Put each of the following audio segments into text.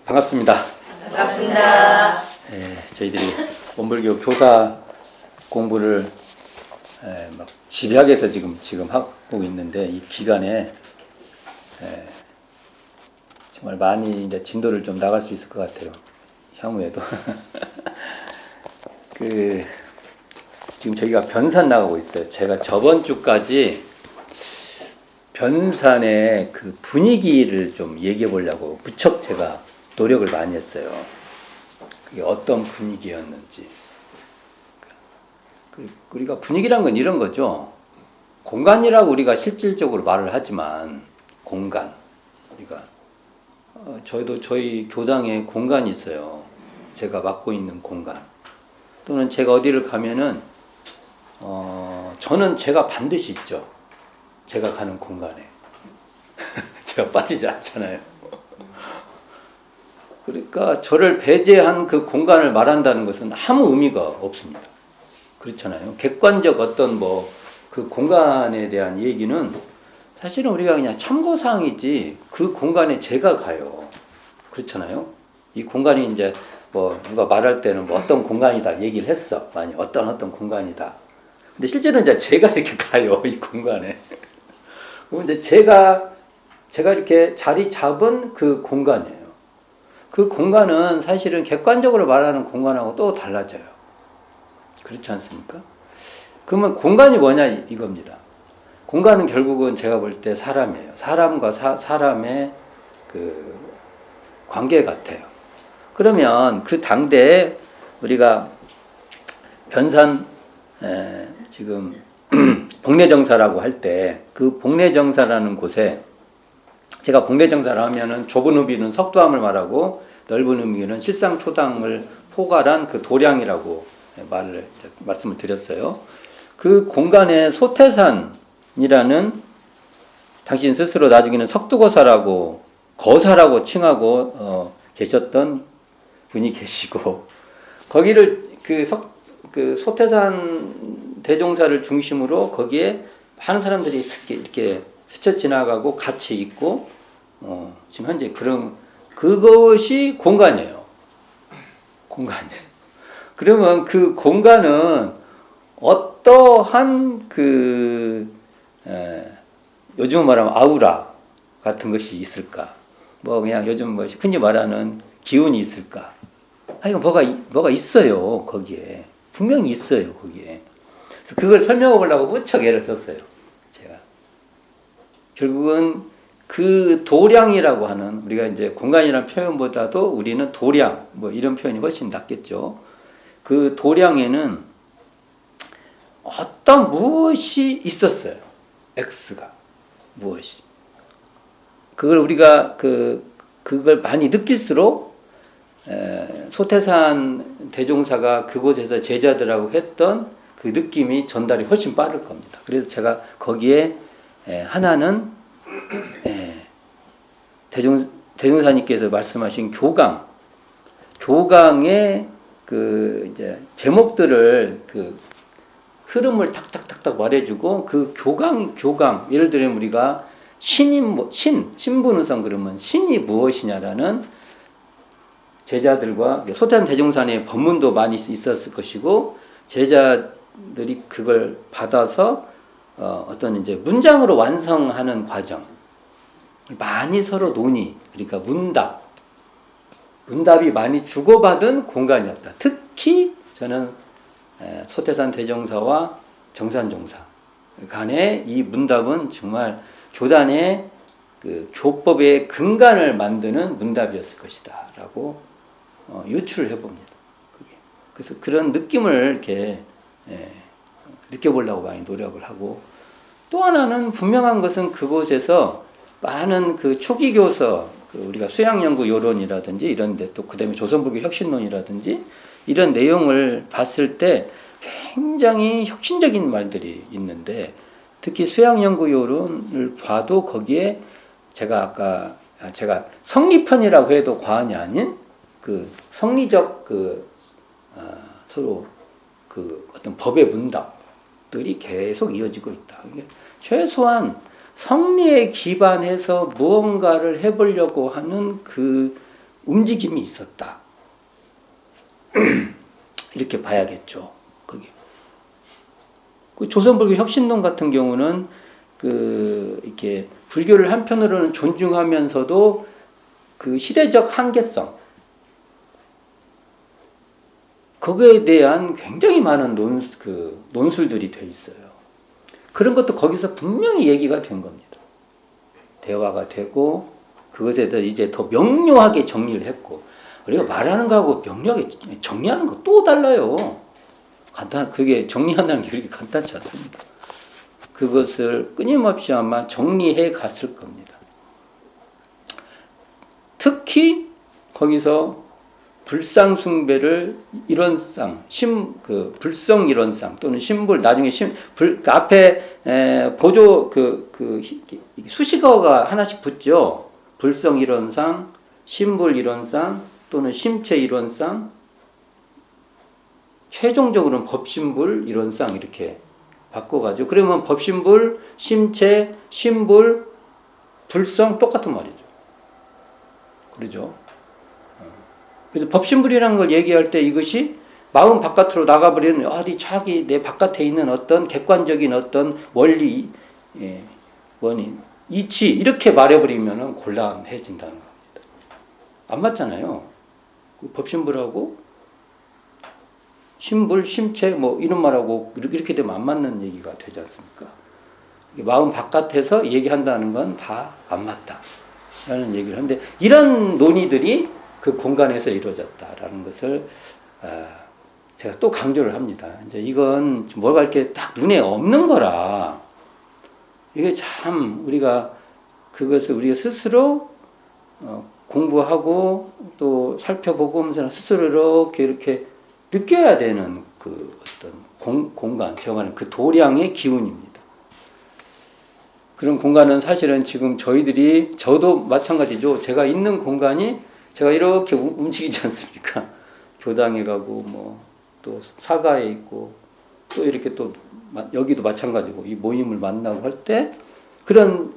반갑습니다. 반갑습니다. 저희들이 원불교 교사 공부를 막 집약해서 지금 하고 있는데 이 기간에 정말 많이 이제 진도를 좀 나갈 수 있을 것 같아요. 향후에도 지금 저희가 변산 나가고 있어요. 제가 저번 주까지 변산의 그 분위기를 좀 얘기해 보려고 무척 제가 노력을 많이 했어요. 그게 어떤 분위기였는지. 우리가 분위기란 건 이런 거죠. 공간이라고 우리가 실질적으로 말을 하지만 공간. 우리가 저희도 저희 교당에 공간이 있어요. 제가 맡고 있는 공간. 또는 제가 어디를 가면은 저는 제가 반드시 있죠. 제가 가는 공간에. 제가 빠지지 않잖아요. 그러니까 저를 배제한 그 공간을 말한다는 것은 아무 의미가 없습니다. 그렇잖아요. 객관적 어떤 그 공간에 대한 얘기는 사실은 우리가 그냥 참고사항이지 그 공간에 제가 가요. 그렇잖아요. 이 공간이 이제 누가 말할 때는 어떤 공간이다 얘기를 했어. 많이 어떤 공간이다. 근데 실제로 이제 제가 이렇게 가요. 이 공간에. 그럼 이제 제가 이렇게 자리 잡은 그 공간이에요. 그 공간은 사실은 객관적으로 말하는 공간하고 또 달라져요. 그렇지 않습니까? 그러면 공간이 뭐냐 이겁니다. 공간은 결국은 제가 볼 때 사람이에요. 사람과 사람의 그 관계 같아요. 그러면 그 당대에 우리가 변산 지금 복례정사라고 할 때 그 복례정사라는 곳에 제가 복례정사를 하면은 좁은 의미는 석도함을 말하고 넓은 의미는 실상초당을 포괄한 그 도량이라고 말씀을 드렸어요. 그 공간에 소태산이라는 당신 스스로 나중에는 석두거사라고 거사라고 칭하고 계셨던 분이 계시고 거기를 그 소태산 대종사를 중심으로 거기에 많은 사람들이 이렇게 스쳐 지나가고 같이 있고 지금 현재 그것이 공간이에요. 공간이에요. 그러면 그 공간은 어떠한 요즘 말하면 아우라 같은 것이 있을까? 그냥 요즘 흔히 말하는 기운이 있을까? 이거 뭐가 있어요. 거기에 분명히 있어요. 거기에. 그래서 그걸 설명해 보려고 무척 애를 썼어요. 제가 결국은 그 도량이라고 하는 우리가 이제 공간이라는 표현보다도 우리는 도량 이런 표현이 훨씬 낫겠죠. 그 도량에는 어떤 무엇이 있었어요. X가 무엇이. 그걸 우리가 그걸 많이 느낄수록 소태산 대종사가 그곳에서 제자들하고 했던 그 느낌이 전달이 훨씬 빠를 겁니다. 그래서 제가 거기에 하나는 대종사님께서 말씀하신 교강의 이제 제목들을 흐름을 탁탁탁탁 말해주고 그 교강 예를 들면 우리가 신분의성 그러면 신이 무엇이냐라는 제자들과 소태산 대종사의 법문도 많이 있었을 것이고 제자들이 그걸 받아서 어떤 이제 문장으로 완성하는 과정 많이 서로 논의 그러니까 문답이 많이 주고받은 공간이었다. 특히 저는 소태산 대종사와 정산종사 간의 이 문답은 정말 교단의 그 교법의 근간을 만드는 문답이었을 것이다라고 유추를 해봅니다. 그래서 그런 느낌을 이렇게 느껴보려고 많이 노력을 하고 또 하나는 분명한 것은 그곳에서 많은 그 초기 교서 우리가 수양연구 요론이라든지 이런데 또 그다음에 조선불교 혁신론이라든지 이런 내용을 봤을 때 굉장히 혁신적인 말들이 있는데 특히 수양연구 요론을 봐도 거기에 제가 성리편이라고 해도 과언이 아닌 그 성리적 서로 어떤 법의 문답들이 계속 이어지고 있다. 최소한 성리에 기반해서 무언가를 해보려고 하는 그 움직임이 있었다. 이렇게 봐야겠죠. 그게. 그 조선불교 혁신론 같은 경우는 이렇게 불교를 한편으로는 존중하면서도 그 시대적 한계성, 거기에 대한 굉장히 많은 논술들이 돼 있어요. 그런 것도 거기서 분명히 얘기가 된 겁니다. 대화가 되고 그것에 대해서 이제 더 명료하게 정리를 했고, 우리가 말하는 거하고 명료하게 정리하는 거 또 달라요. 그게 정리한다는 게 그렇게 간단치 않습니다. 그것을 끊임없이 아마 정리해 갔을 겁니다. 특히 거기서 불상숭배를 일원상, 불성 일원상 또는 신불, 나중에 앞에 보조 수식어가 하나씩 붙죠. 불성 일원상, 신불 일원상 또는 심체 일원상, 최종적으로는 법신불 일원상 이렇게 바꿔가지고, 그러면 법신불, 심체, 신불, 불성 똑같은 말이죠. 그러죠. 그래서 법신불이라는 걸 얘기할 때 이것이 마음 바깥으로 나가버리는 어디 자기 내 바깥에 있는 어떤 객관적인 어떤 원리, 원인, 이치 이렇게 말해버리면 곤란해진다는 겁니다. 안 맞잖아요. 법신불하고 신불, 심체 뭐 이런 말하고 이렇게 되면 안 맞는 얘기가 되지 않습니까? 마음 바깥에서 얘기한다는 건 다 안 맞다라는 얘기를 하는데, 이런 논의들이 그 공간에서 이루어졌다라는 것을 제가 또 강조를 합니다. 이제 이건 뭐가 이렇게 딱 눈에 없는 거라, 이게 참 그것을 우리가 스스로 공부하고 또 살펴보고 하면서 스스로 이렇게 느껴야 되는 그 어떤 공간, 제가 말하는 그 도량의 기운입니다. 그런 공간은 사실은 지금 저도 마찬가지죠. 제가 있는 공간이 제가 이렇게 움직이지 않습니까? 교당에 가고 또 사가에 있고 또 이렇게 또 여기도 마찬가지고 이 모임을 만나고 할 때 그런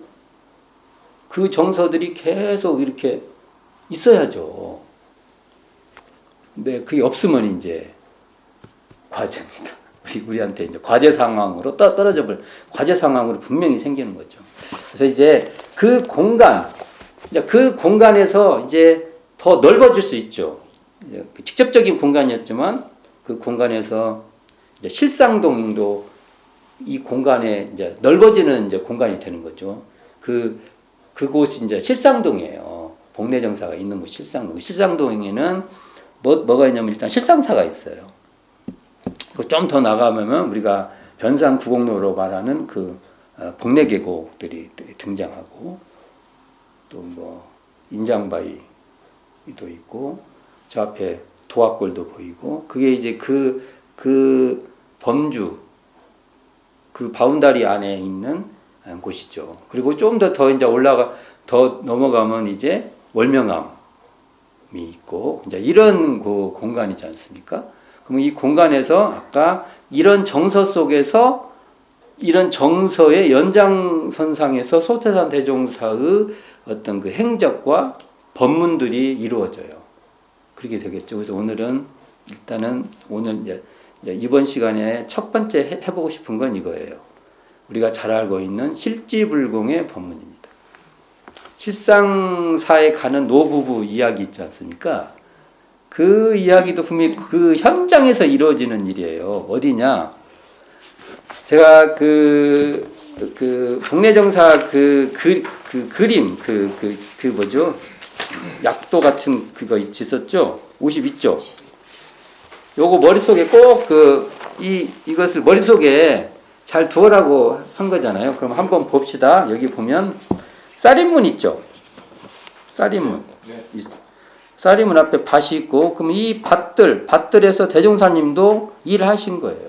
그 정서들이 계속 이렇게 있어야죠. 근데 그게 없으면 이제 과제입니다. 우리한테 이제 과제 상황으로 떨어져 버릴 과제 상황으로 분명히 생기는 거죠. 그래서 이제 그 공간에서 이제 더 넓어질 수 있죠. 직접적인 공간이었지만 그 공간에서 이제 실상동도 이 공간에 이제 넓어지는 이제 공간이 되는 거죠. 그곳이 이제 실상동이에요. 복례정사가 있는 곳 실상동. 실상동에는 뭐가 있냐면 일단 실상사가 있어요. 좀 더 나가면 우리가 변산 구곡로로 말하는 복례 계곡들이 등장하고, 또 인장바위도 있고, 저 앞에 도화골도 보이고, 그게 이제 그 범주, 그 바운다리 안에 있는 곳이죠. 그리고 좀 더 이제 더 넘어가면 이제 월명암이 있고, 이제 이런 공간이지 않습니까? 그럼 이 공간에서 아까 이런 정서 속에서 이런 정서의 연장선상에서 소태산 대종사의 어떤 그 행적과 법문들이 이루어져요. 그렇게 되겠죠. 그래서 오늘은 오늘 이번 시간에 첫 번째 해보고 싶은 건 이거예요. 우리가 잘 알고 있는 실지불공의 법문입니다. 실상사에 가는 노부부 이야기 있지 않습니까? 그 이야기도 분명히 그 현장에서 이루어지는 일이에요. 어디냐? 제가 복례정사 그림, 뭐죠? 약도 같은 그거 있었죠? 52쪽. 요거 머릿속에 꼭 이것을 머릿속에 잘 두어라고 한 거잖아요. 그럼 한번 봅시다. 여기 보면 쌀인문 있죠? 쌀인문. 네. 쌀이문 앞에 밭이 있고, 그럼 이 밭들에서 대종사님도 일하신 거예요.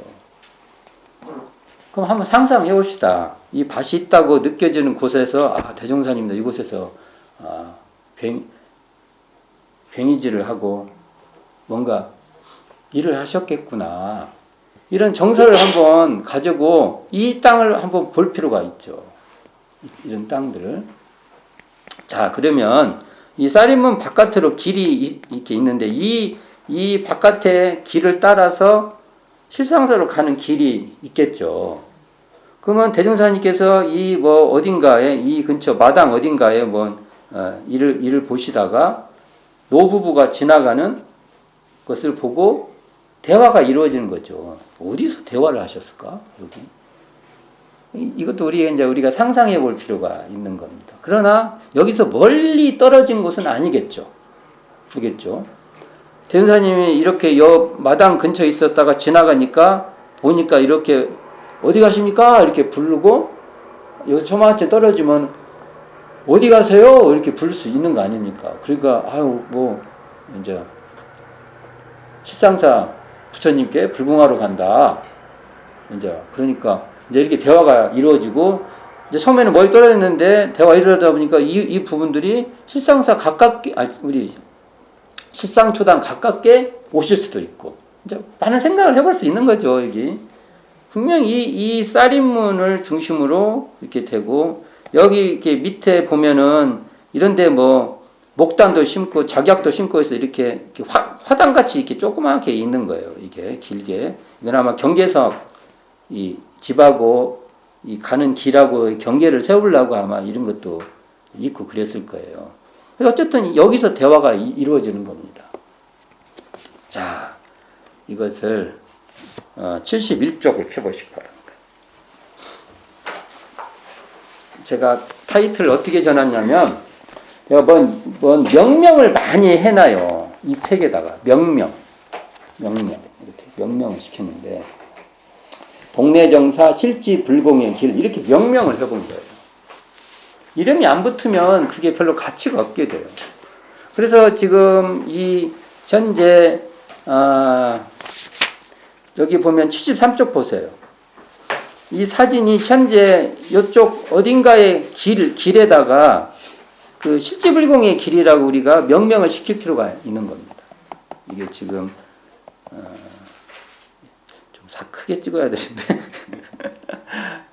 그럼 한번 상상해 봅시다. 이 밭이 있다고 느껴지는 곳에서 대종사님도 이곳에서 괭이질을 하고 뭔가 일을 하셨겠구나. 이런 정서를 한번 가지고 이 땅을 한번 볼 필요가 있죠. 이런 땅들을. 자, 그러면 이 쌀인문 바깥으로 길이 이렇게 있는데 이 바깥에 길을 따라서 실상사로 가는 길이 있겠죠. 그러면 대종사님께서 이 뭐 어딘가에 이 근처 마당 어딘가에 뭐 일을 보시다가 노부부가 지나가는 것을 보고 대화가 이루어지는 거죠. 어디서 대화를 하셨을까? 여기. 이것도 우리가 상상해 볼 필요가 있는 겁니다. 그러나 여기서 멀리 떨어진 곳은 아니겠죠. 그겠죠. 대전사님이 이렇게 옆 마당 근처에 있었다가 지나가니까 보니까 이렇게 어디 가십니까? 이렇게 부르고 여기 저마치 떨어지면 어디 가세요? 이렇게 부를 수 있는 거 아닙니까? 그러니까 뭐 이제 실상사 부처님께 불공하러 간다. 이제 그러니까 이제 이렇게 대화가 이루어지고 이제 처음에는 멀리 떨어졌는데 대화 이루어다 보니까 이 부분들이 실상사 가깝게 우리 실상초당 가깝게 오실 수도 있고 이제 많은 생각을 해볼 수 있는 거죠. 여기 분명히 이 쌀인문을 중심으로 이렇게 되고 여기 이렇게 밑에 보면은 이런데 뭐 목단도 심고 작약도 심고 해서 이렇게 화단같이 이렇게 조그맣게 있는 거예요. 이게 길게 이건 아마 경계석 이 집하고 이 가는 길하고 경계를 세우려고 아마 이런 것도 있고 그랬을 거예요. 어쨌든 여기서 대화가 이루어지는 겁니다. 자, 이것을 71쪽을 펴보시기 바랍니다. 제가 타이틀을 어떻게 전했냐면 제가 뭔 명명을 많이 해놔요. 이 책에다가 명명 이렇게 명명을 시켰는데 동네정사 실지불공의 길 이렇게 명명을 해본 거예요. 이름이 안 붙으면 그게 별로 가치가 없게 돼요. 그래서 지금 이 현재 여기 보면 73쪽 보세요. 이 사진이 현재 이쪽 어딘가의 길에다가 그 실지불공의 길이라고 우리가 명명을 시킬 필요가 있는 겁니다. 이게 지금 좀 크게 찍어야 되는데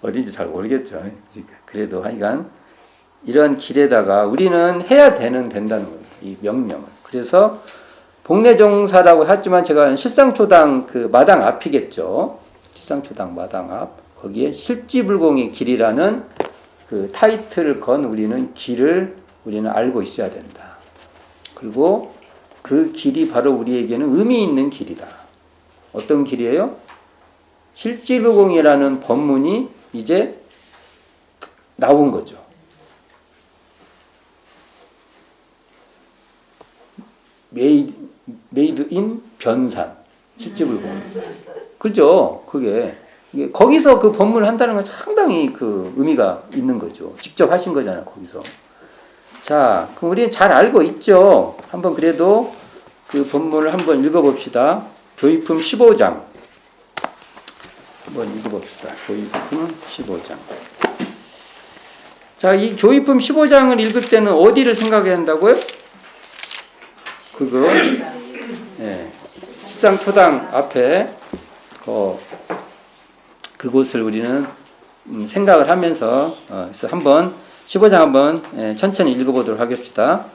어딘지 잘 모르겠죠. 그러니까 그래도 하여간 이런 길에다가 우리는 해야 된다는 겁니다. 이 명명을. 그래서 복례종사라고 했지만 제가 실상초당 그 마당 앞이겠죠. 실상초당 마당 앞. 거기에 실지불공의 길이라는 그 타이틀을 건 우리는 길을 우리는 알고 있어야 된다. 그리고 그 길이 바로 우리에게는 의미 있는 길이다. 어떤 길이에요? 실지불공이라는 법문이 이제 나온 거죠. 메이드 인 변산. 실지불공. 그죠? 거기서 그 법문을 한다는 건 상당히 그 의미가 있는 거죠. 직접 하신 거잖아요, 거기서. 자, 그럼 우리는 잘 알고 있죠? 한번 그래도 그 법문을 한번 읽어봅시다. 교의품 15장. 한번 읽어봅시다. 교의품 15장. 자, 이 교의품 15장을 읽을 때는 어디를 생각해야 한다고요? 실상초당 앞에 그곳을 우리는 생각을 하면서 그래서 한번 15장 한번 천천히 읽어보도록 하겠습니다.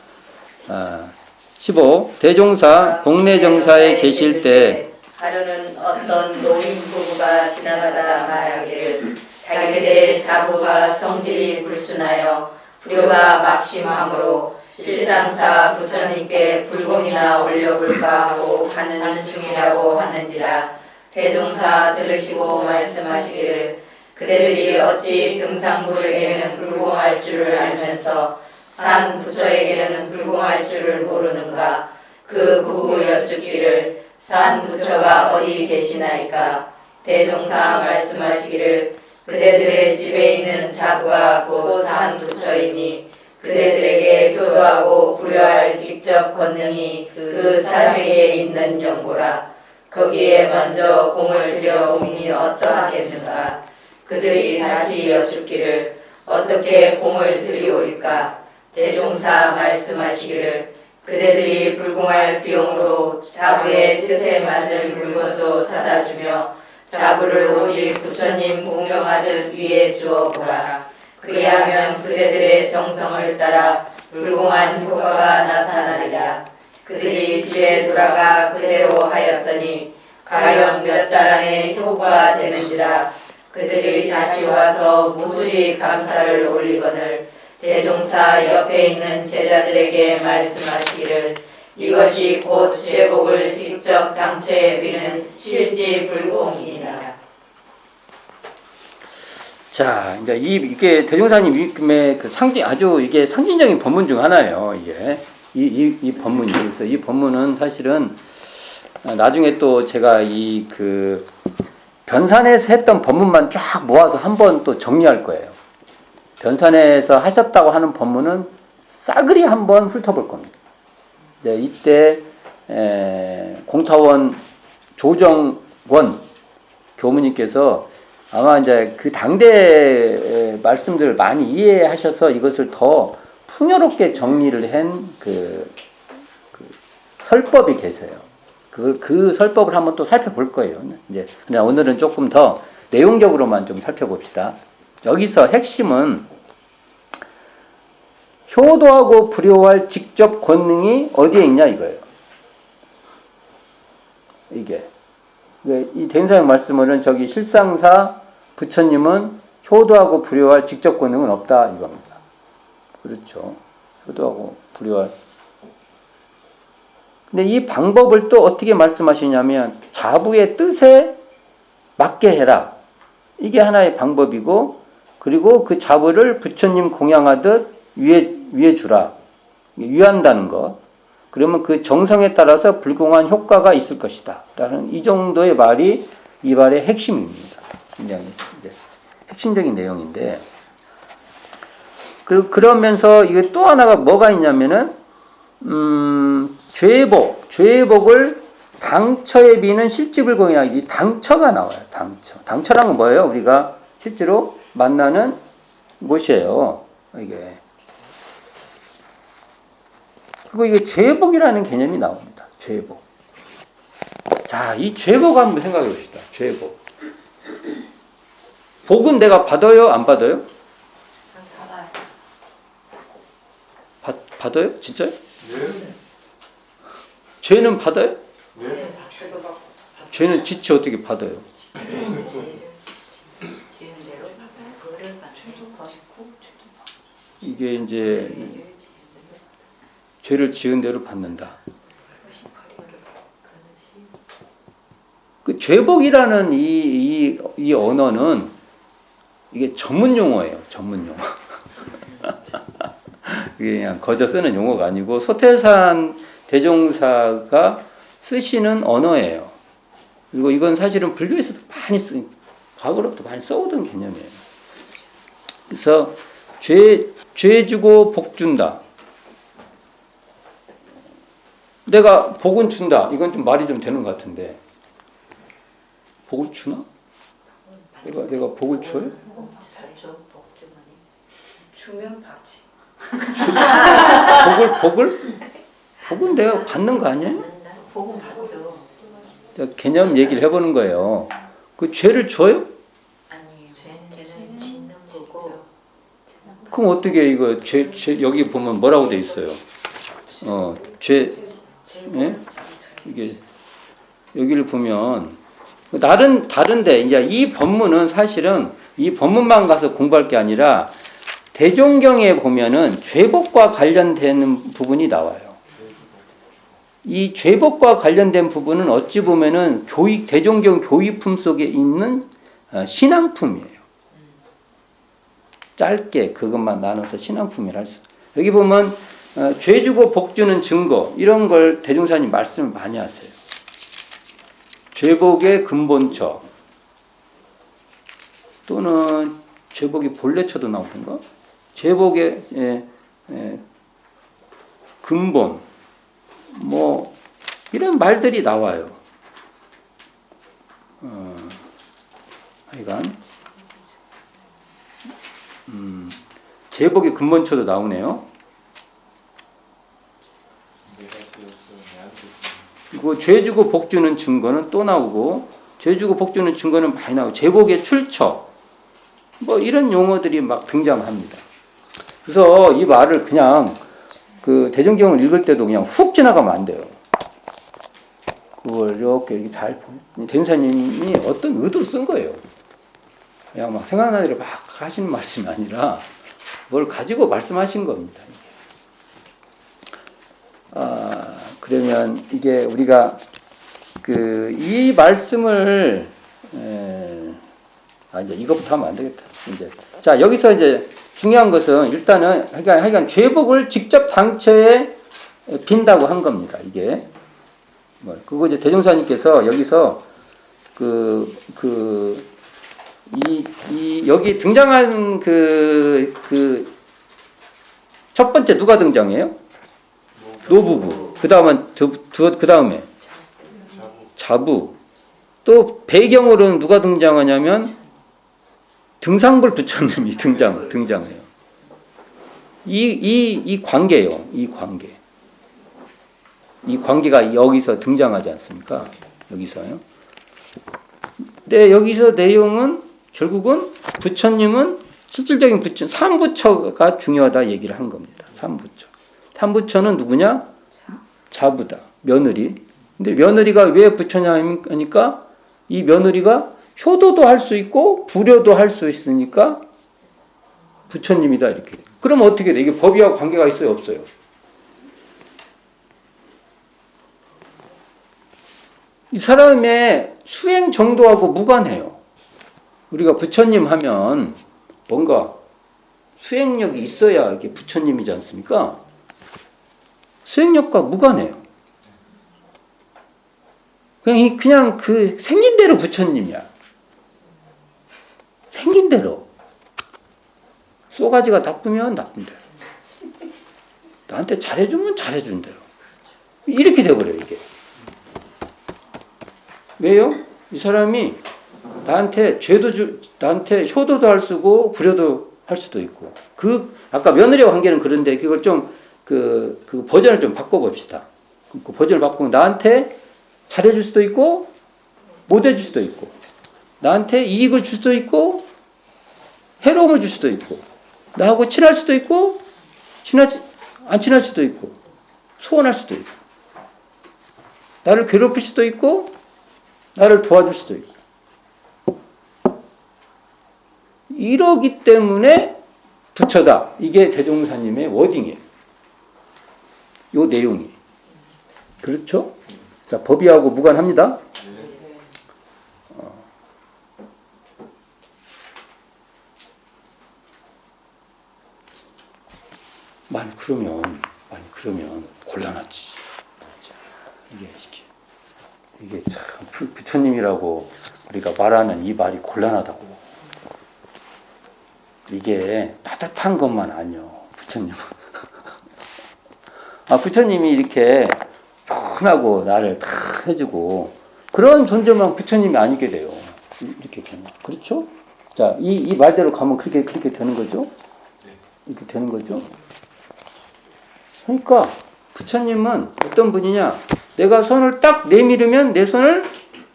15. 대종사 복례정사에 계실 때 하루는 어떤 노인 부부가 지나가다 말하기를 자기들의 자부가 성질이 불순하여 불효가 막심함으로 실상사 부처님께 불공이나 올려볼까 하고 가는 중이라고 하는지라. 대종사 들으시고 말씀하시기를 그대들이 어찌 등상부에게는 불공할 줄을 알면서 산 부처에게는 불공할 줄을 모르는가. 그 부부 여쭙기를 산 부처가 어디 계시나이까. 대종사 말씀하시기를 그대들의 집에 있는 자부가 곧 산 부처이니 그대들에게 효도하고 불효할 직접 권능이 그 사람에게 있는 연고라. 거기에 먼저 공을 들여오니 어떠하겠는가. 그들이 다시 여쭙기를 어떻게 공을 들이오리까. 대종사 말씀하시기를 그대들이 불공할 비용으로 자부의 뜻에 맞을 물건도 사다 주며 자부를 오직 부처님 공경하듯 위에 주어보라. 그리하면 그대들의 정성을 따라 불공한 효과가 나타나리라. 그들이 집에 돌아가 그대로 하였더니 과연 몇 달 안에 효과가 되는지라. 그들이 다시 와서 무수히 감사를 올리거늘 대종사 옆에 있는 제자들에게 말씀하시기를 이것이 곧 죄복을 직접 당체에 비는 실지불공이니라. 자, 이제 이게 대종사님의 그 아주 이게 상징적인 법문 중 하나예요. 이게 이 법문이. 그래서 이 법문은 사실은 나중에 또 제가 그 변산에서 했던 법문만 쫙 모아서 한번 또 정리할 거예요. 변산에서 하셨다고 하는 법문은 싸그리 한번 훑어볼 겁니다. 이제 이때 공타원 조정원 교무님께서 아마 이제 그 당대 말씀들을 많이 이해하셔서 이것을 더 풍요롭게 정리를 한 그 설법이 계세요. 그 설법을 한번 또 살펴볼 거예요. 이제 그냥 오늘은 조금 더 내용적으로만 좀 살펴봅시다. 여기서 핵심은 효도하고 불효할 직접 권능이 어디에 있냐 이거예요. 이게 이 대행사의 말씀은 저기 실상사 부처님은 효도하고 불효할 직접 권능은 없다 이겁니다. 그렇죠. 효도하고 불효할. 근데 이 방법을 또 어떻게 말씀하시냐면 자부의 뜻에 맞게 해라. 이게 하나의 방법이고, 그리고 그 자부를 부처님 공양하듯 위해 주라. 위한다는 거. 그러면 그 정성에 따라서 불공한 효과가 있을 것이다. 라는 이 정도의 말이 이 말의 핵심입니다. 굉장히 이제 핵심적인 내용인데, 그러면서 이게 또 하나가 뭐가 있냐면은 죄복을 당처에 비는 실지불공이야. 이 당처가 나와요. 당처란 건 뭐예요? 우리가 실제로 만나는 곳이에요. 이게. 그리고 이게 죄복이라는 개념이 나옵니다. 죄복. 자, 이 죄복 한번 생각해 봅시다. 죄복. 복은 내가 받아요? 안 받아요? 받아요? 진짜요? 네. 죄는 받아요? 네. 죄는 지치 어떻게 받아요? 이게 이제 죄를 지은 대로 받는다. 그 죄복이라는 이 언어는 이게 전문 용어예요. 전문 용어. 이게 그냥 거저 쓰는 용어가 아니고 소태산 대종사가 쓰시는 언어예요. 그리고 이건 사실은 불교에서도 많이 과거로부터 많이 써오던 개념이에요. 그래서 죄 주고 복 준다. 내가 복은 준다. 이건 좀 말이 좀 되는 것 같은데 복을 주나? 내가 복을 줘요? 주면 받지. 복은 내가 받는 거 아니에요? 복은 받죠. 개념 얘기를 해보는 거예요. 그 죄를 줘요? 아니, 죄는 짓는 거고. 그럼 어떻게 이거 죄 여기 보면 뭐라고 돼 있어요? 죄 예? 이게 여기를 보면 다른데 이제 이 법문은 사실은 이 법문만 가서 공부할 게 아니라 대종경에 보면은 죄복과 관련되는 부분이 나와요. 이 죄복과 관련된 부분은 어찌 보면은 대종경 교의품 속에 있는 신앙품이에요. 짧게 그것만 나눠서 신앙품이라 할 수. 여기 보면 죄 주고 복 주는 증거 이런 걸 대종사님 말씀을 많이 하세요. 죄복의 근본처 또는 죄복의 본래처도 나오던가 죄복의 근본 뭐 이런 말들이 나와요. 하여간 죄복의 근본처도 나오네요. 그리고 죄 주고 복 주는 증거는 또 나오고 죄 주고 복 주는 증거는 많이 나오고 죄복의 출처 뭐 이런 용어들이 막 등장합니다. 그래서 이 말을 그냥 그 대종경을 읽을 때도 그냥 훅 지나가면 안 돼요. 그걸 이렇게 잘 대종사님이 어떤 의도로 쓴 거예요. 그냥 막 생각나는 대로 막 하시는 말씀이 아니라 뭘 가지고 말씀하신 겁니다. 그러면 이게 우리가 이 말씀을 이제 이것부터 하면 안 되겠다. 이제 자 여기서 이제 중요한 것은 일단은 하여간 죄복을 직접 당처에 빈다고 한 겁니다. 이게 그거 이제 대종사님께서 여기서 여기 등장한 첫 번째 누가 등장해요? 노부부. 그 다음에 자부. 또 배경으로는 누가 등장하냐면 등상불 부처님이 등장해요. 이 관계예요. 이 관계. 이 관계가 여기서 등장하지 않습니까? 여기서요. 근데 여기서 내용은 결국은 부처님은 실질적인 부처, 삼부처가 중요하다 얘기를 한 겁니다. 삼부처. 삼부처는 누구냐? 자부다. 며느리. 근데 며느리가 왜 부처냐 하니까 이 며느리가 효도도 할 수 있고 불효도 할 수 있으니까 부처님이다 이렇게. 그럼 어떻게 돼? 이게 법이하고 관계가 있어요, 없어요? 이 사람의 수행 정도하고 무관해요. 우리가 부처님 하면 뭔가 수행력이 있어야 이게 부처님이지 않습니까? 수행력과 무관해요. 그냥 생긴 대로 부처님이야. 생긴 대로. 쏘가지가 나쁘면 나쁜 대로. 나한테 잘해주면 잘해준 대로. 이렇게 돼버려요, 이게. 왜요? 이 사람이 나한테 나한테 효도도 할 수고 불효도 할 수도 있고. 아까 며느리와 관계는 그런데 그걸 좀 버전을 좀 바꿔봅시다. 그 버전을 바꾸면 나한테 잘해줄 수도 있고 못 해줄 수도 있고 나한테 이익을 줄 수도 있고 해로움을 줄 수도 있고 나하고 친할 수도 있고 안 친할 수도 있고 소원할 수도 있고 나를 괴롭힐 수도 있고 나를 도와줄 수도 있고 이러기 때문에 부처다. 이게 대종사님의 워딩이에요. 요 내용이. 그렇죠? 자, 법이하고 무관합니다. 만약 그러면 곤란하지. 이게 참 부처님이라고 우리가 말하는 이 말이 곤란하다고. 이게 따뜻한 것만 아니요. 부처님은. 부처님이 이렇게 편하고 나를 다 해주고 그런 존재만 부처님이 아니게 돼요. 이렇게 되면. 그렇죠? 자, 이 말대로 가면 그렇게 되는 거죠? 이렇게 되는 거죠? 그러니까 부처님은 어떤 분이냐? 내가 손을 딱 내밀으면 내 손을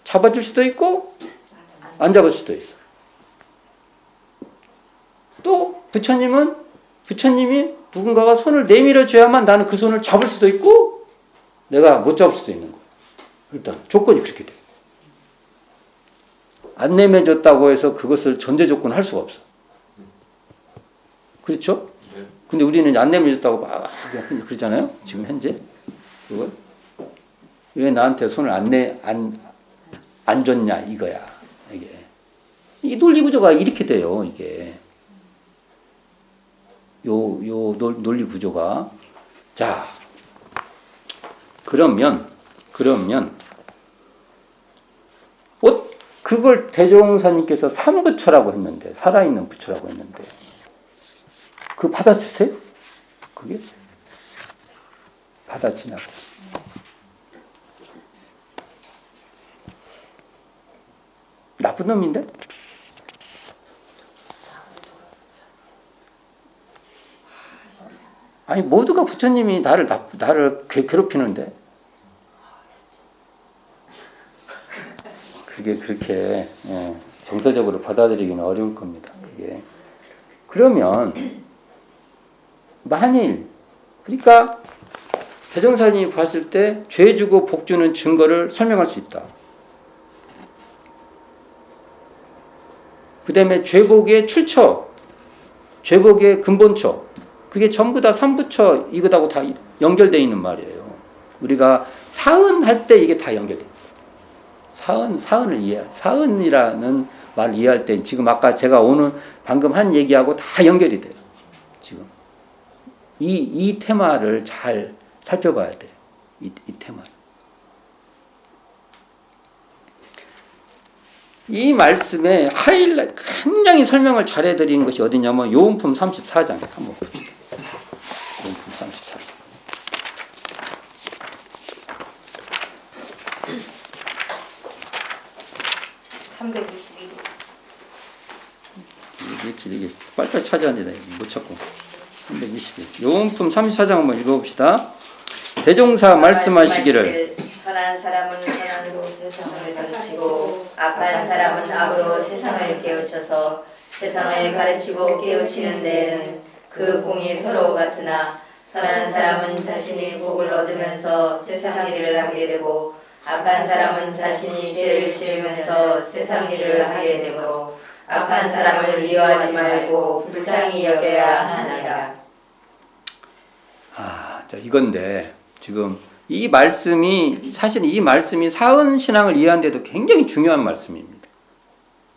잡아줄 수도 있고 안 잡을 수도 있어. 또 부처님이 누군가가 손을 내밀어줘야만 나는 그 손을 잡을 수도 있고 내가 못 잡을 수도 있는 거예요. 일단 조건이 그렇게 돼요. 안 내밀어줬다고 해서 그것을 전제 조건을 할 수가 없어. 그렇죠? 근데 우리는 안 내밀어줬다고 막 그러잖아요. 지금 현재 그걸 왜 나한테 손을 안 줬냐 이거야. 이게 이 논리 구조가 이렇게 돼요. 이게 요 논리 구조가. 자, 그러면 그걸 대종사님께서 삼부처라고 했는데 살아있는 부처라고 했는데 그거 받아주세요? 그게 받아지냐고. 나쁜 놈인데? 아니 모두가 부처님이 나를 괴롭히는데 그게 그렇게 정서적으로 받아들이기는 어려울 겁니다. 그게. 그러면 만일 그러니까 대종사님이 봤을 때 죄 주고 복 주는 증거를 설명할 수 있다. 그 다음에 죄복의 출처, 죄복의 근본처, 그게 전부 다 삼부처 이거하고 다 연결되어 있는 말이에요. 우리가 사은할 때 이게 다 연결돼요. 사은을 사은이라는 말을 이해할 때 지금 아까 제가 오늘 방금 한 얘기하고 다 연결이 돼요. 지금 이 테마를 잘 살펴봐야 돼요. 이 테마를. 이 말씀에 하이라이트 굉장히 설명을 잘 해드리는 것이 어디냐면 요은품 34장에 한번 봅시다. 요은품 34장. 이게 빨리빨리 찾아야 되네. 못 찾고. 321. 요은품 34장 한번 읽어봅시다. 대종사 말씀하시기를 선한 사람은 선한으로 세상을 가르치고 악한 사람은 악으로 세상을 깨우쳐서 세상을 가르치고 깨우치는 데에는 그 공이 서로 같으나 선한 사람은 자신이 복을 얻으면서 세상 일을 하게 되고 악한 사람은 자신이 죄를 지으면서 세상 일을 하게 되므로 악한 사람을 미워하지 말고 불쌍히 여겨야 하느니라. 자, 이건데 지금 이 말씀이 사실 이 말씀이 사은 신앙을 이해하는 데도 굉장히 중요한 말씀입니다.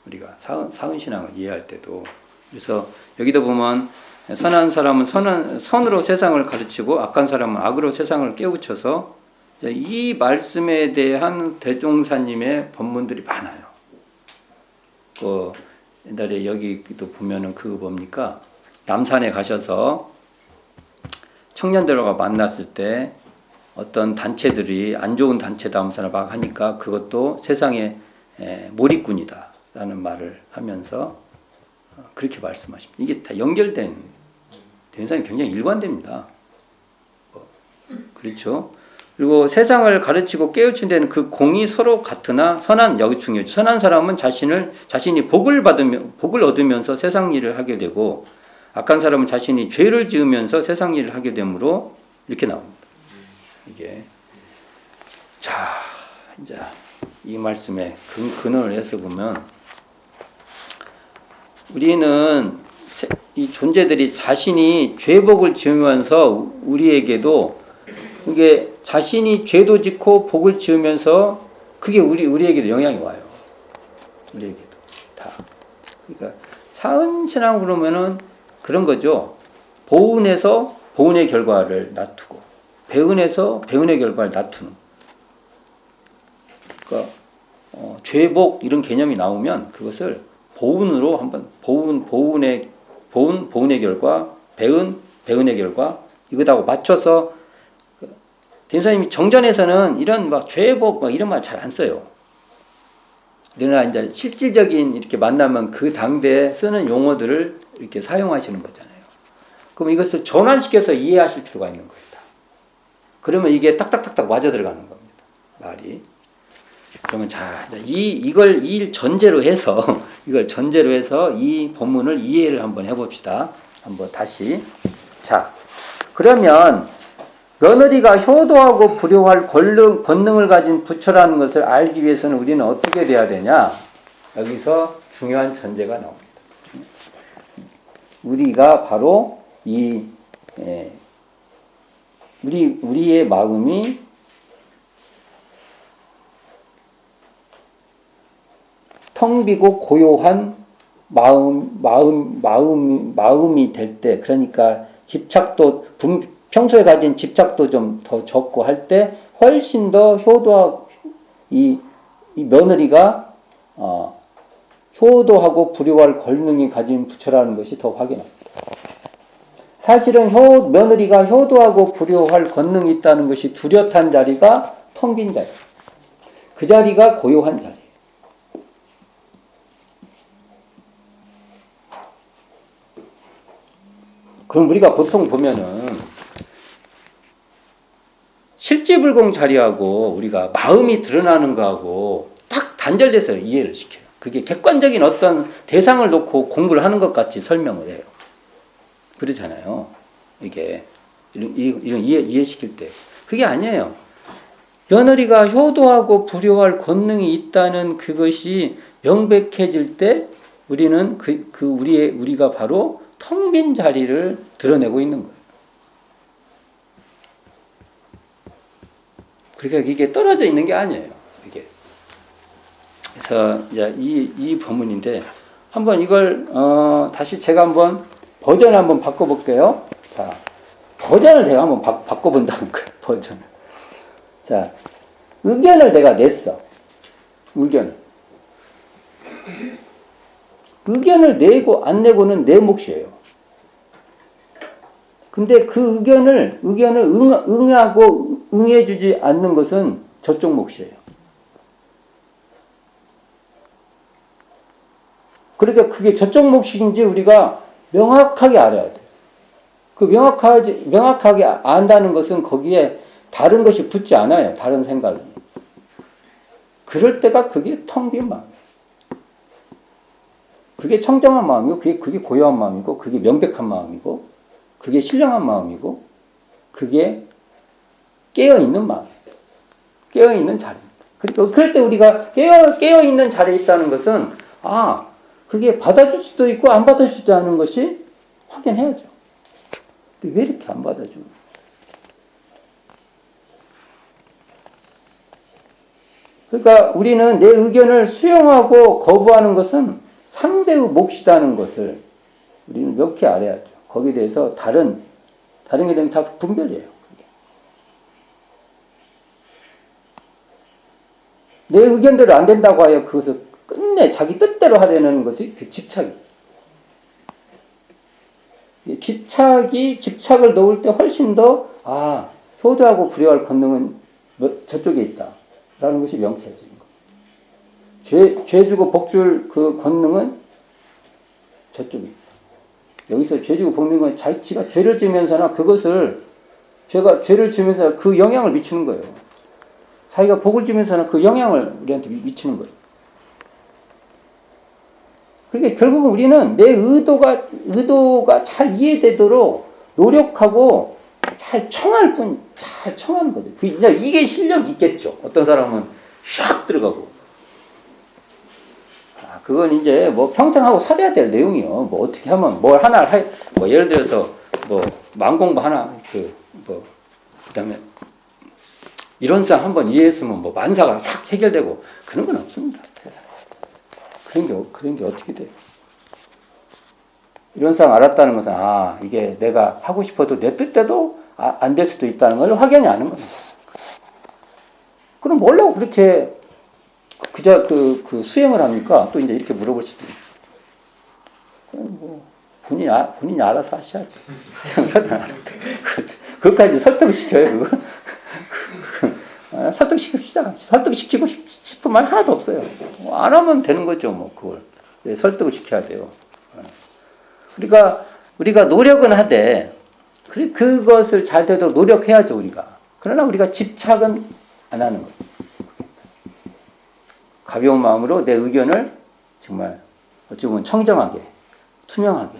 우리가 사은 신앙을 이해할 때도 그래서 여기도 보면 선한 사람은 선으로 세상을 가르치고 악한 사람은 악으로 세상을 깨우쳐서 이 말씀에 대한 대종사님의 법문들이 많아요. 옛날에 여기도 보면은 뭡니까? 남산에 가셔서 청년들과 만났을 때 어떤 단체들이 안 좋은 단체다 하면서 막 하니까 그것도 세상의 몰입꾼이다 라는 말을 하면서 그렇게 말씀하십니다. 이게 다 연결된 대상이 굉장히 일관됩니다. 그렇죠? 그리고 세상을 가르치고 깨우친 데는 그 공이 서로 같으나 여기 중요하죠. 선한 사람은 자신이 복을 얻으면서 세상 일을 하게 되고 악한 사람은 자신이 죄를 지으면서 세상 일을 하게 되므로 이렇게 나옵니다. 이게 자 이제 이 말씀에 근원을 해서 보면 우리는 이 존재들이 자신이 죄복을 지으면서 우리에게도 그게 자신이 죄도 짓고 복을 지으면서 그게 우리에게도 영향이 와요. 우리에게도 다. 그러니까 사은신앙 그러면은 그런 거죠. 보은에서 보은의 결과를 놔두고 배은에서 배은의 결과를 놔두는. 그러니까 죄복 이런 개념이 나오면 그것을 보은으로 한번 보은의 결과, 배은의 결과 이거하고 맞춰서 대사님이 정전에서는 이런 막 죄복 막 이런 말 잘 안 써요. 그러나 이제 실질적인 이렇게 만나면 그 당대에 쓰는 용어들을 이렇게 사용하시는 거잖아요. 그럼 이것을 전환시켜서 이해하실 필요가 있는 거예요. 그러면 이게 딱딱딱딱 맞아 들어가는 겁니다. 말이. 그러면 자, 이걸 전제로 해서 이 본문을 이해를 한번 해봅시다. 한번 다시. 자, 그러면 며느리가 효도하고 불효할 권능을 가진 부처라는 것을 알기 위해서는 우리는 어떻게 돼야 되냐? 여기서 중요한 전제가 나옵니다. 우리가 바로 우리의 마음이 텅 비고 고요한 마음이 될 때, 그러니까 집착도 평소에 가진 집착도 좀 더 적고 할 때 훨씬 더 효도하고 이 며느리가 효도하고 불효할 권능이 가진 부처라는 것이 더 확인합니다. 사실은 며느리가 효도하고 불효할 권능이 있다는 것이 뚜렷한 자리가 텅 빈 자리. 그 자리가 고요한 자리. 그럼 우리가 보통 보면은 실지불공 자리하고 우리가 마음이 드러나는 거하고 딱 단절돼서 이해를 시켜요. 그게 객관적인 어떤 대상을 놓고 공부를 하는 것 같이 설명을 해요. 그렇잖아요. 이게 이런 이해시킬 때. 그게 아니에요. 며느리가 효도하고 부려할 권능이 있다는 그것이 명백해질 때 우리는 우리가 바로 텅 빈 자리를 드러내고 있는 거예요. 그러니까 이게 떨어져 있는 게 아니에요. 이게. 그래서 이제 이 법문인데 한번 이걸 다시 제가 한번 버전 한번 바꿔볼게요. 자, 버전을 제가 한번 바꿔본다는 거예요. 버전을. 자, 의견을 내가 냈어. 의견을 내고 안 내고는 내 몫이에요. 근데 그 의견을 응하고 응해주지 않는 것은 저쪽 몫이에요. 그러니까 그게 저쪽 몫인지 우리가 명확하게 알아야 돼요. 그 명확하게 안다는 것은 거기에 다른 것이 붙지 않아요. 다른 생각이. 그럴 때가 그게 텅 빈 마음이에요. 그게 청정한 마음이고, 그게 고요한 마음이고, 그게 명백한 마음이고, 그게 신령한 마음이고, 그게 깨어있는 마음이에요. 깨어있는 자리입니다. 그러니까 그럴 때 우리가 깨어있는 자리에 있다는 것은, 그게 받아줄 수도 있고, 안 받아줄 수도 있는 것이 확인해야죠. 근데 왜 이렇게 안 받아줘? 그러니까 우리는 내 의견을 수용하고 거부하는 것은 상대의 몫이라는 것을 우리는 명확히 알아야죠. 거기에 대해서 다른 게 되면 다 분별이에요. 내 의견대로 안 된다고 하여 그것을 끝내 자기 뜻대로 하려는 것이 그 집착이에요. 집착을 놓을 때 훨씬 더 효도하고 부려할 권능은 저쪽에 있다라는 것이 명쾌해지는 거예요. 죄 주고 복 줄 그 권능은 저쪽에 있다. 여기서 죄 주고 복 주는 건 자기가 죄를 지면서나 죄를 지면서 그 영향을 미치는 거예요. 자기가 복을 주면서나 그 영향을 우리한테 미치는 거예요. 그러니까 결국은 우리는 내 의도가 잘 이해되도록 노력하고 잘 청하는 거죠. 이게 실력이 있겠죠. 어떤 사람은 샥 들어가고. 그건 이제 뭐 평생 하고 살아야 될 내용이요. 뭐 어떻게 하면 뭘 하나 예를 들어서 만공부 하나 그다음에 이론상 한번 이해했으면 만사가 확 해결되고 그런 건 없습니다. 그런 게 어떻게 돼요? 이론상 알았다는 것은 이게 내가 하고 싶어도 내 뜻대로 안 될 수도 있다는 걸 확연히 아는 겁니다. 그럼 뭐라고 그렇게 그저 그 수행을 합니까? 또 이제 이렇게 물어볼 수도 있죠. 본인이 알아서 하셔야지. 그것까지 설득시켜요, 그거. 설득시킵시다. 설득시키고 싶은 말 하나도 없어요. 안 하면 되는 거죠, 그걸. 설득을 시켜야 돼요. 그러니까 우리가 노력은 하되, 그것을 잘 되도록 노력해야죠, 우리가. 그러나 우리가 집착은 안 하는 거예요. 가벼운 마음으로 내 의견을 정말 어찌 보면 청정하게, 투명하게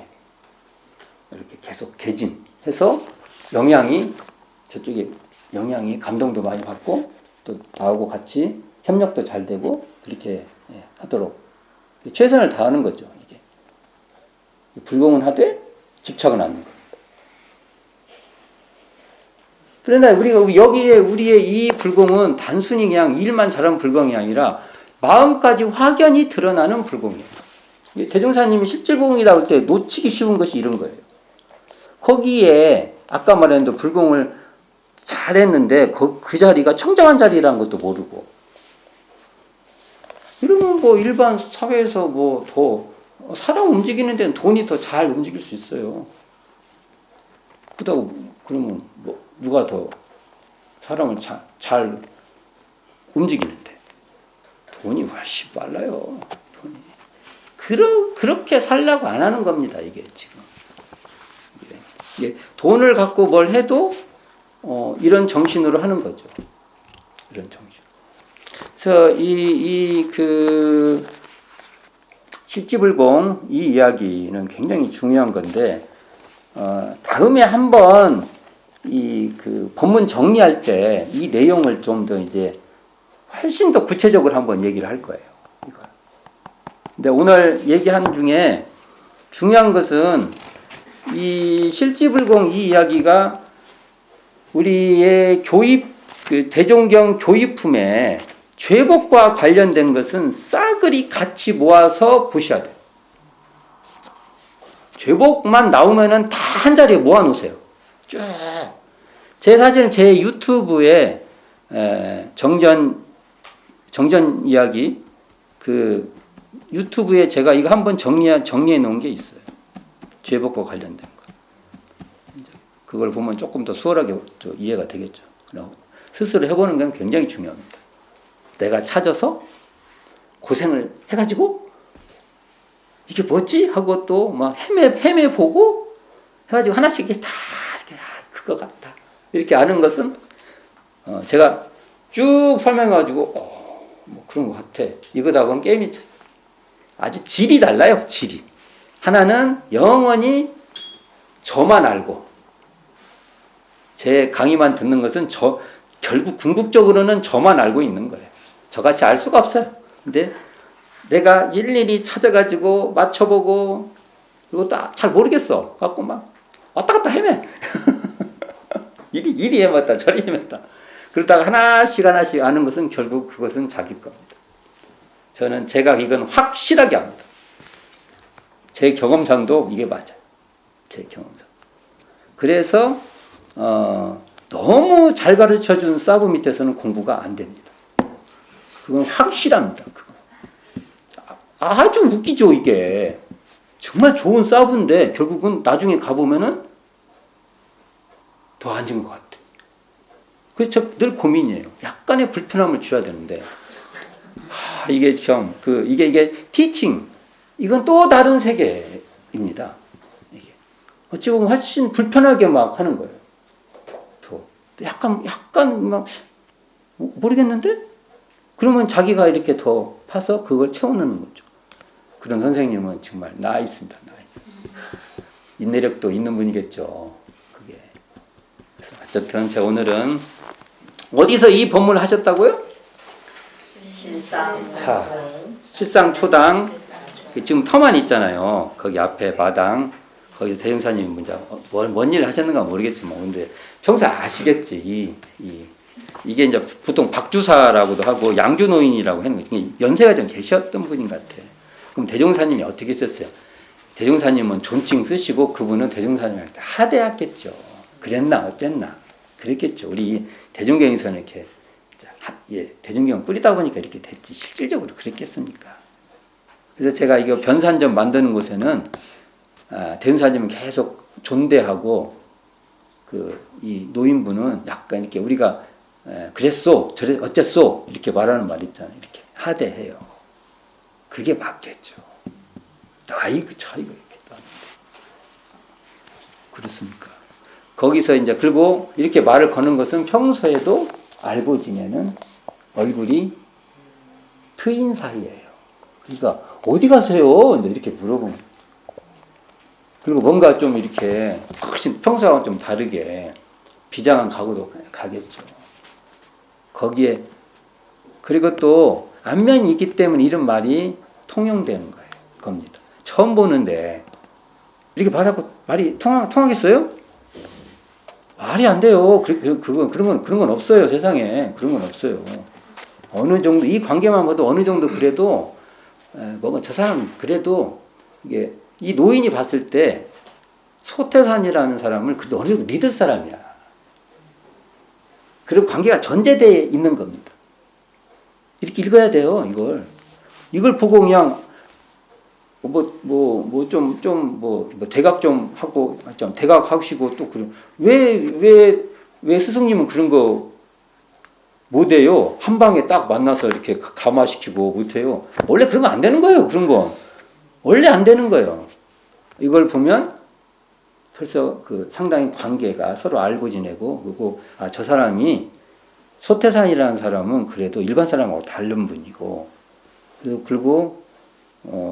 이렇게 계속 개진해서 저쪽에 영향이 감동도 많이 받고 또 나하고 같이 협력도 잘 되고 그렇게 하도록 최선을 다하는 거죠. 이게 불공은 하되 집착은 않는 겁니다. 그러나 우리의 이 불공은 단순히 그냥 일만 잘하는 불공이 아니라 마음까지 확연히 드러나는 불공이에요. 대종사님이 십질공이라고 할 때 놓치기 쉬운 것이 이런 거예요. 거기에 아까 말했는데 불공을 잘했는데 그 자리가 청정한 자리라는 것도 모르고 이러면 일반 사회에서 더 사람 움직이는 데는 돈이 더 잘 움직일 수 있어요. 그러면 누가 더 사람을 잘 움직이는데 돈이 훨씬 빨라요. 돈이. 그렇게 살려고 안 하는 겁니다. 이게 지금. 이게 돈을 갖고 뭘 해도 이런 정신으로 하는 거죠. 이런 정신. 그래서 그 십지불공 이 이야기는 굉장히 중요한 건데 다음에 한번 이 그 본문 정리할 때 이 내용을 좀 더 이제 훨씬 더 구체적으로 한번 얘기를 할 거예요. 이거. 근데 오늘 얘기한 중에 중요한 것은 이 실지불공 이 이야기가 우리의 교입 그 대종경 교입품에 죄복과 관련된 것은 싸그리 같이 모아서 보셔야 돼요. 죄복만 나오면은 다 한 자리에 모아 놓으세요. 쭉. 사실은 제 유튜브에 정전 이야기 그 유튜브에 제가 이거 한번 정리해 놓은 게 있어요. 죄복과 관련된 거. 그걸 보면 조금 더 수월하게 이해가 되겠죠. 스스로 해보는 건 굉장히 중요합니다. 내가 찾아서 고생을 해가지고 이게 뭐지? 하고 또 막 헤매 보고 해가지고 하나씩 다 이렇게 그거 같다. 이렇게 아는 것은 제가 쭉 설명해가지고 뭐 그런 것 같아. 이거다고는 게임이 아주 질이 달라요. 질이. 하나는 영원히 저만 알고 제 강의만 듣는 것은 결국 궁극적으로는 저만 알고 있는 거예요. 저같이 알 수가 없어요. 근데 내가 일일이 찾아가지고 맞춰보고 그리고 또 잘 모르겠어. 갖고 막 왔다 갔다 헤매. 이리 헤맸다 저리 헤맸다. 그러다가 하나씩 아는 것은 결국 그것은 자기 겁니다. 저는 제가 이건 확실하게 압니다. 제 경험상도 이게 맞아요. 제 경험상. 그래서 너무 잘 가르쳐준 사부 밑에서는 공부가 안 됩니다. 그건 확실합니다. 그건. 아주 웃기죠 이게. 정말 좋은 사부인데 결국은 나중에 가보면은 더 앉은 것 같아. 그래서 저 늘 고민이에요. 약간의 불편함을 줘야 되는데 이게 참 이게 티칭 이건 또 다른 세계입니다. 이게 어찌 보면 훨씬 불편하게 막 하는 거예요. 약간 막 모르겠는데? 그러면 자기가 이렇게 더 파서 그걸 채워넣는 거죠. 그런 선생님은 정말 나있습니다. 인내력도 있는 분이겠죠. 그게. 그래서 어쨌든 제가 오늘은 어디서 이 법문을 하셨다고요? 실상초당. 지금 터만 있잖아요. 거기 앞에 마당. 거기서 대종사님이 문자 뭔 일을 하셨는가 모르겠지만 근데 평소에 아시겠지. 이게 이제 보통 박주사라고도 하고 양주노인이라고 하는 거죠. 연세가 좀 계셨던 분인 것 같아. 그럼 대종사님이 어떻게 썼어요? 대종사님은 존칭 쓰시고 그분은 대종사님한테 하대했겠죠. 그랬나 어쨌나 그랬겠죠. 우리 대종경에서는 이렇게 대종경 뿌리다 보니까 이렇게 됐지 실질적으로 그랬겠습니까? 그래서 제가 이거 변산점 만드는 곳에는 대종사님은 계속 존대하고 이 노인분은 약간 이렇게 우리가 그랬소 저래 어쨌소 이렇게 말하는 말 있잖아요. 이렇게 하대해요. 그게 맞겠죠. 나이 그 차이가 있겠다. 그렇습니까? 거기서 이제 그리고 이렇게 말을 거는 것은 평소에도 알고 지내는 얼굴이 트인 사이예요. 그러니까 어디 가세요? 이제 이렇게 물어보면 그리고 뭔가 좀 이렇게 훨씬 평소와는 좀 다르게 비장한 각오도 가겠죠. 거기에 그리고 또 안면이 있기 때문에 이런 말이 통용되는 거예요. 겁니다. 처음 보는데 이렇게 말하고 말이 통하겠어요? 말이 안 돼요. 그런 건 없어요. 세상에 그런 건 없어요. 어느 정도 이 관계만 봐도 어느 정도 그래도 뭔가 저 사람 그래도 이게 이 노인이 봤을 때 소태산이라는 사람을 그래도 어느 정도 믿을 사람이야. 그리고 관계가 전제되어 있는 겁니다. 이렇게 읽어야 돼요. 이걸 보고 그냥 대각 좀 하고 좀 대각하시고 또 그런 왜 스승님은 그런 거 못해요? 한 방에 딱 만나서 이렇게 감화시키고 못해요. 원래 그런 거 안 되는 거예요. 그런 거 원래 안 되는 거예요. 이걸 보면 벌써 상당히 관계가 서로 알고 지내고 그리고 저 사람이 소태산이라는 사람은 그래도 일반 사람하고 다른 분이고 그리고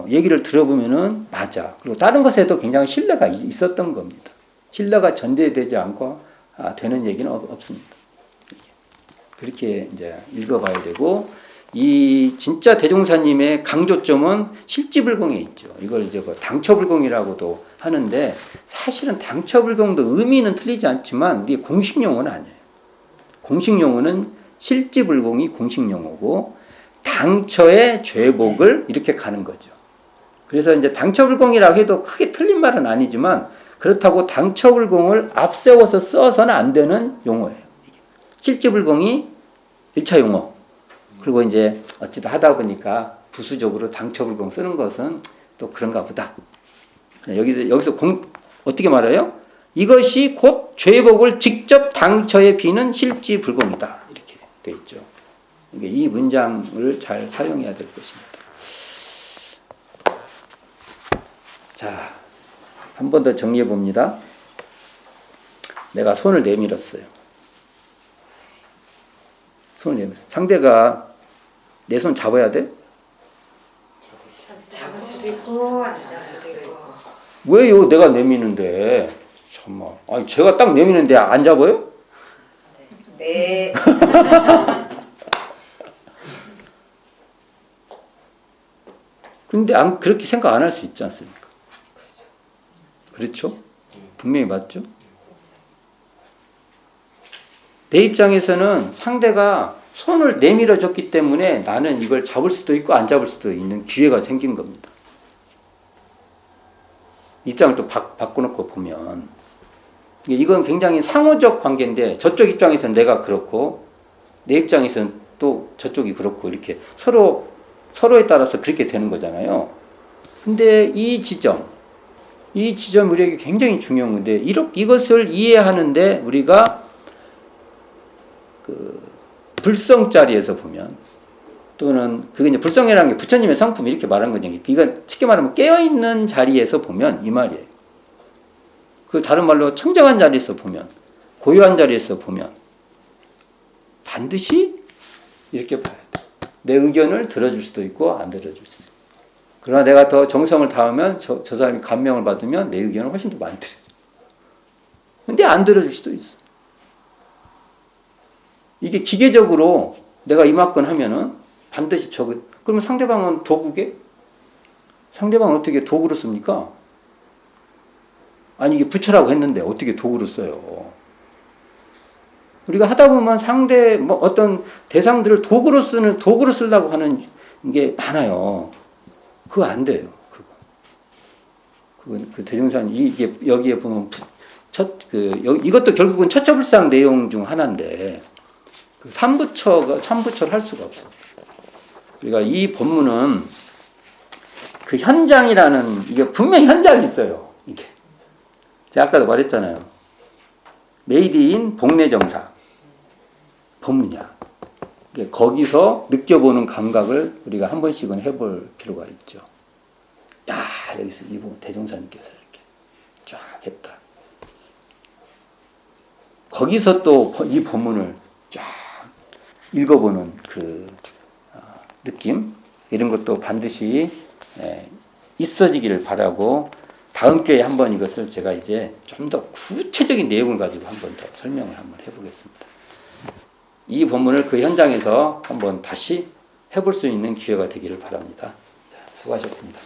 얘기를 들어보면은 맞아. 그리고 다른 것에도 굉장히 신뢰가 있었던 겁니다. 신뢰가 전제되지 않고 되는 얘기는 없습니다. 그렇게 이제 읽어봐야 되고, 이 진짜 대종사님의 강조점은 실지불공에 있죠. 이걸 이제 당처불공이라고도 하는데, 사실은 당처불공도 의미는 틀리지 않지만 이게 공식 용어는 아니에요. 공식 용어는 실지불공이 공식 용어고, 당처의 죄복을 이렇게 가는 거죠. 그래서 이제 당처불공이라고 해도 크게 틀린 말은 아니지만, 그렇다고 당처불공을 앞세워서 써서는 안 되는 용어예요. 실지불공이 1차 용어. 그리고 이제 어찌다 하다 보니까 부수적으로 당처불공 쓰는 것은 또 그런가 보다. 여기서 어떻게 말해요? 이것이 곧 죄복을 직접 당처에 비는 실지불공이다. 이렇게 돼 있죠. 이 문장을 잘 사용해야 될 것입니다. 자, 한 번 더 정리해 봅니다. 내가 손을 내밀었어요. 손을 내밀었어요. 상대가 내 손 잡아야 돼? 잡을 수도 있고 안 잡을 수도 있고. 왜요? 내가 내미는데. 참마. 아니, 제가 딱 내미는데 안 잡아요? 네. 근데 그렇게 생각 안 할 수 있지 않습니까? 그렇죠? 분명히 맞죠? 내 입장에서는 상대가 손을 내밀어 줬기 때문에 나는 이걸 잡을 수도 있고 안 잡을 수도 있는 기회가 생긴 겁니다. 입장을 또 바꿔놓고 보면 이건 굉장히 상호적 관계인데, 저쪽 입장에서는 내가 그렇고 내 입장에서는 또 저쪽이 그렇고, 이렇게 서로에 따라서 그렇게 되는 거잖아요. 근데 이 지점 우리에게 굉장히 중요한 건데, 이것을 이해하는데 우리가 불성자리에서 보면, 또는 그게 이제 불성이라는 게 부처님의 성품 이렇게 말하는 거죠. 이건 쉽게 말하면 깨어있는 자리에서 보면 이 말이에요. 그 다른 말로 청정한 자리에서 보면, 고요한 자리에서 보면 반드시 이렇게 봐야 돼. 내 의견을 들어줄 수도 있고 안 들어줄 수도 있고. 그러나 내가 더 정성을 다하면 저 사람이 감명을 받으면 내 의견을 훨씬 더 많이 들어줘. 근데 안 들어줄 수도 있어. 이게 기계적으로 내가 이만큼 하면은 반드시 그러면 상대방은 도구게? 상대방은 어떻게 도구로 씁니까? 아니, 이게 부처라고 했는데 어떻게 도구로 써요? 우리가 하다 보면 어떤 대상들을 도구로 쓰려고 하는 게 많아요. 그거 안 돼요. 그건 대종사님, 이게 여기에 보면 이것도 결국은 처처불상 내용 중 하나인데, 삼부처를 할 수가 없어요. 그러니까 이 법문은 그 현장이라는, 이게 분명히 현장이 있어요. 이게. 제가 아까도 말했잖아요. 메이드 인 복내정사. 법문이야. 거기서 느껴보는 감각을 우리가 한 번씩은 해볼 필요가 있죠. 야, 여기서 이 부분 대종사님께서 이렇게 쫙 했다. 거기서 또 이 법문을 쫙 읽어보는 느낌, 이런 것도 반드시 있어지기를 바라고, 다음 기회에 한번 이것을 제가 이제 좀 더 구체적인 내용을 가지고 한번 더 설명을 한번 해보겠습니다. 이 본문을 그 현장에서 한번 다시 해볼 수 있는 기회가 되기를 바랍니다. 수고하셨습니다.